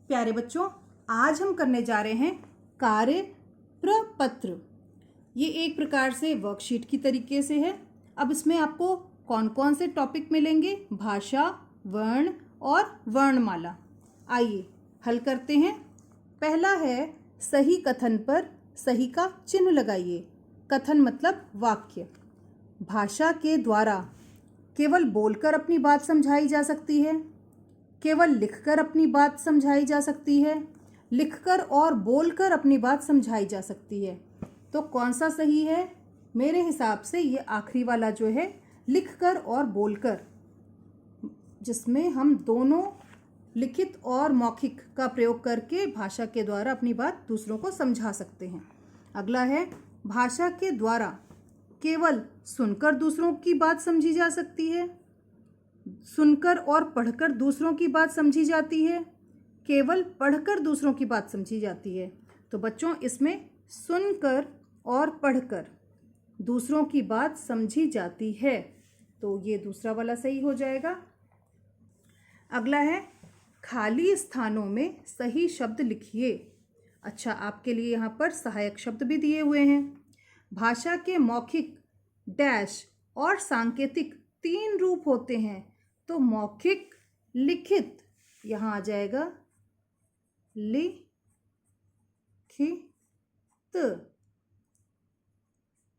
प्यारे बच्चों, आज हम करने जा रहे हैं कार्य प्रपत्र। ये एक प्रकार से वर्कशीट की तरीके से है। अब इसमें आपको कौन कौन से टॉपिक मिलेंगे? भाषा, वर्ण और वर्णमाला। आइए हल करते हैं। पहला है सही कथन पर सही का चिन्ह लगाइए। कथन मतलब वाक्य। भाषा के द्वारा केवल बोलकर अपनी बात समझाई जा सकती है, केवल लिखकर अपनी बात समझाई जा सकती है, लिखकर और बोलकर अपनी बात समझाई जा सकती है। तो कौन सा सही है? मेरे हिसाब से ये आखिरी वाला जो है, लिखकर और बोलकर, जिसमें हम दोनों लिखित और मौखिक का प्रयोग करके भाषा के द्वारा अपनी बात दूसरों को समझा सकते हैं। अगला है भाषा के द्वारा केवल सुनकर दूसरों की बात समझी जा सकती है, सुनकर और पढ़कर दूसरों की बात समझी जाती है, केवल पढ़कर दूसरों की बात समझी जाती है। तो बच्चों, इसमें सुनकर और पढ़कर दूसरों की बात समझी जाती है, तो ये दूसरा वाला सही हो जाएगा। अगला है खाली स्थानों में सही शब्द लिखिए। अच्छा, आपके लिए यहाँ पर सहायक शब्द भी दिए हुए हैं। भाषा के मौखिक, डैश और सांकेतिक 3 रूप होते हैं। तो मौखिक, लिखित, यहाँ आ जाएगा लिखित।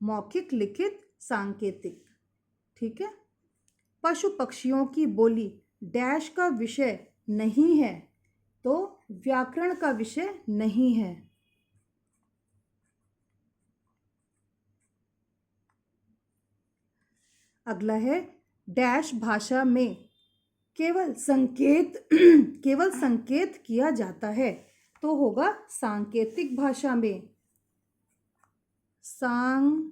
मौखिक, लिखित, सांकेतिक। ठीक है। पशु पक्षियों की बोली डैश का विषय नहीं है, तो व्याकरण का विषय नहीं है। अगला है डैश भाषा में केवल संकेत केवल संकेत किया जाता है, तो होगा सांकेतिक भाषा में। सांकेतिक।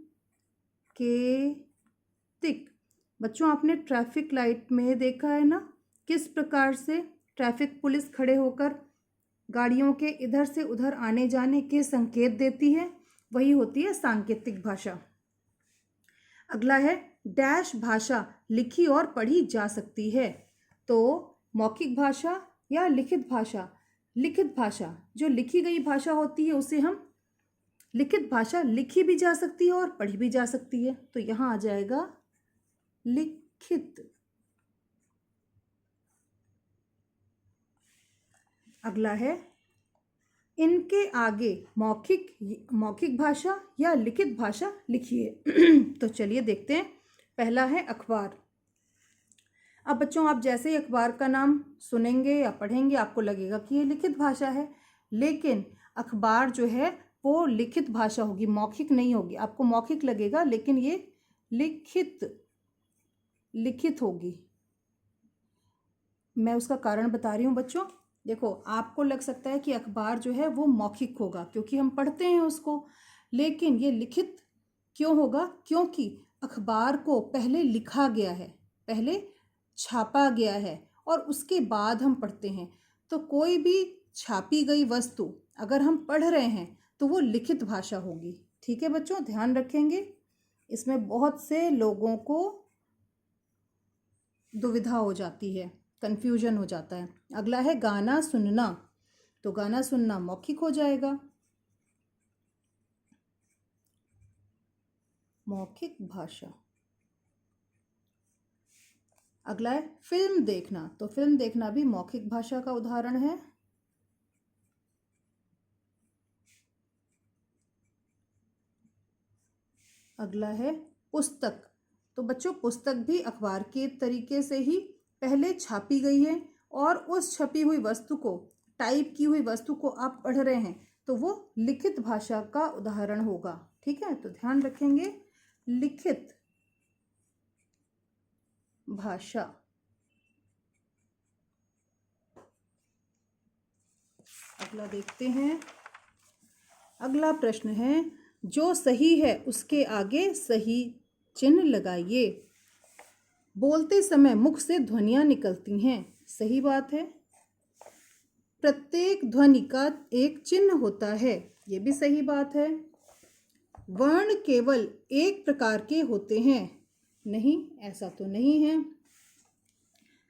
बच्चों, आपने ट्रैफिक लाइट में देखा है ना, किस प्रकार से ट्रैफिक पुलिस खड़े होकर गाड़ियों के इधर से उधर आने जाने के संकेत देती है, वही होती है सांकेतिक भाषा। अगला है डैश भाषा लिखी और पढ़ी जा सकती है, तो मौखिक भाषा या लिखित भाषा। लिखित भाषा, जो लिखी गई भाषा होती है, उसे हम लिखित भाषा लिखी भी जा सकती है और पढ़ी भी जा सकती है, तो यहाँ आ जाएगा लिखित। अगला है इनके आगे मौखिक भाषा या लिखित भाषा लिखिए। तो चलिए देखते हैं। पहला है अखबार। अब बच्चों, आप जैसे ही अखबार का नाम सुनेंगे या पढ़ेंगे, आपको लगेगा कि ये लिखित भाषा है, लेकिन अखबार जो है वो लिखित भाषा होगी, मौखिक नहीं होगी। आपको मौखिक लगेगा, लेकिन ये लिखित होगी। मैं उसका कारण बता रही हूँ बच्चों। देखो, आपको लग सकता है कि अखबार जो है वो मौखिक होगा क्योंकि हम पढ़ते हैं उसको, लेकिन ये लिखित क्यों होगा? क्योंकि अखबार को पहले लिखा गया है, पहले छापा गया है और उसके बाद हम पढ़ते हैं। तो कोई भी छापी गई वस्तु अगर हम पढ़ रहे हैं तो वो लिखित भाषा होगी। ठीक है बच्चों, ध्यान रखेंगे। इसमें बहुत से लोगों को दुविधा हो जाती है, कंफ्यूजन हो जाता है। अगला है गाना सुनना, तो गाना सुनना मौखिक हो जाएगा, मौखिक भाषा। अगला है फिल्म देखना, तो फिल्म देखना भी मौखिक भाषा का उदाहरण है। अगला है पुस्तक, तो बच्चों पुस्तक भी अखबार के तरीके से ही पहले छापी गई है और उस छपी हुई वस्तु को, टाइप की हुई वस्तु को आप पढ़ रहे हैं, तो वो लिखित भाषा का उदाहरण होगा। ठीक है, तो ध्यान रखेंगे लिखित भाषा। अगला देखते हैं। अगला प्रश्न है जो सही है उसके आगे सही चिन्ह लगाइए। बोलते समय मुख से ध्वनियां निकलती हैं, सही बात है। प्रत्येक ध्वनि का एक चिन्ह होता है, ये भी सही बात है। वर्ण केवल एक प्रकार के होते हैं, नहीं, ऐसा तो नहीं है।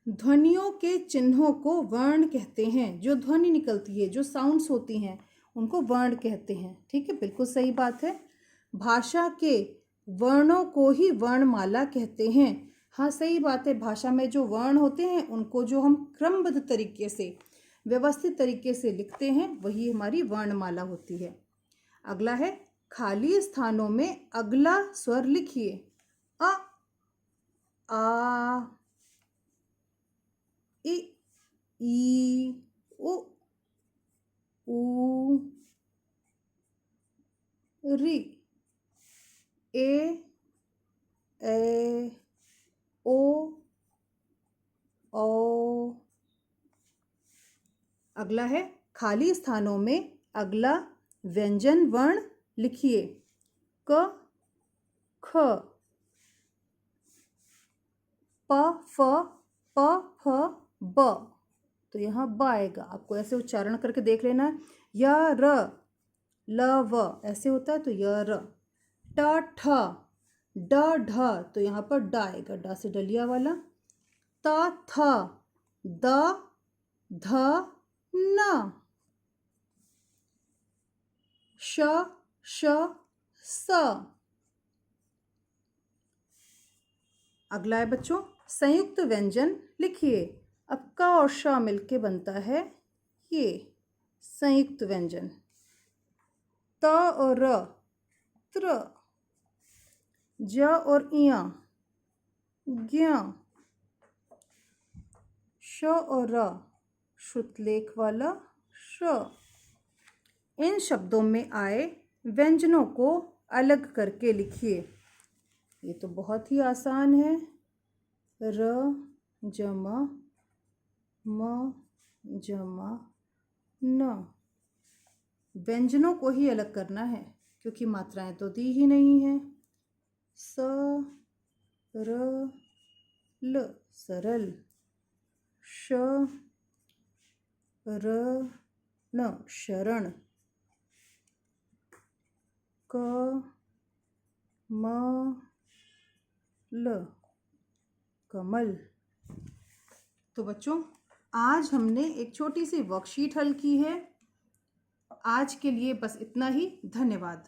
ध्वनियों के चिन्हों को वर्ण कहते हैं। जो ध्वनि निकलती है, जो साउंड्स होती हैं, उनको वर्ण कहते हैं। ठीक है, बिल्कुल सही बात है। भाषा के वर्णों को ही वर्णमाला कहते हैं। हाँ, सही बात है। भाषा में जो वर्ण होते हैं उनको जो हम क्रमबद्ध तरीके से, व्यवस्थित तरीके से लिखते हैं, वही हमारी वर्णमाला होती है। अगला है, खाली स्थानों में अगला स्वर लिखिए। अ, आ, इ, ई, उ, ऊ, ऋ, ए, ओ, औ। अगला है, खाली स्थानों में अगला व्यंजन वर्ण लिखिए। क, ख, प, फ, प, फ, ब। तो यहाँ ब आएगा। आपको ऐसे उच्चारण करके देख लेना है। य, र, ल, व ऐसे होता है, तो य, र। ट, ठ, ड, ढ, तो यहाँ पर ड आएगा, ड से डलिया वाला। त, थ, द, ध, न। श, श, स। अगला है बच्चों, संयुक्त व्यंजन लिखिए। अब क और श मिलके बनता है ये संयुक्त व्यंजन। त और र, त्र। ज और इया, ज्ञ। श और र, श्रुतलेख वाला श। इन शब्दों में आए व्यंजनों को अलग करके लिखिए। ये तो बहुत ही आसान है। र, जमा, म, जमा, न। व्यंजनों को ही अलग करना है, क्योंकि मात्राएं तो दी ही नहीं है। स, र, ल, सरल। श, र, न, शरण। क, म, ल, कमल। तो बच्चों, आज हमने एक छोटी सी वर्कशीट हल की है। आज के लिए बस इतना ही। धन्यवाद।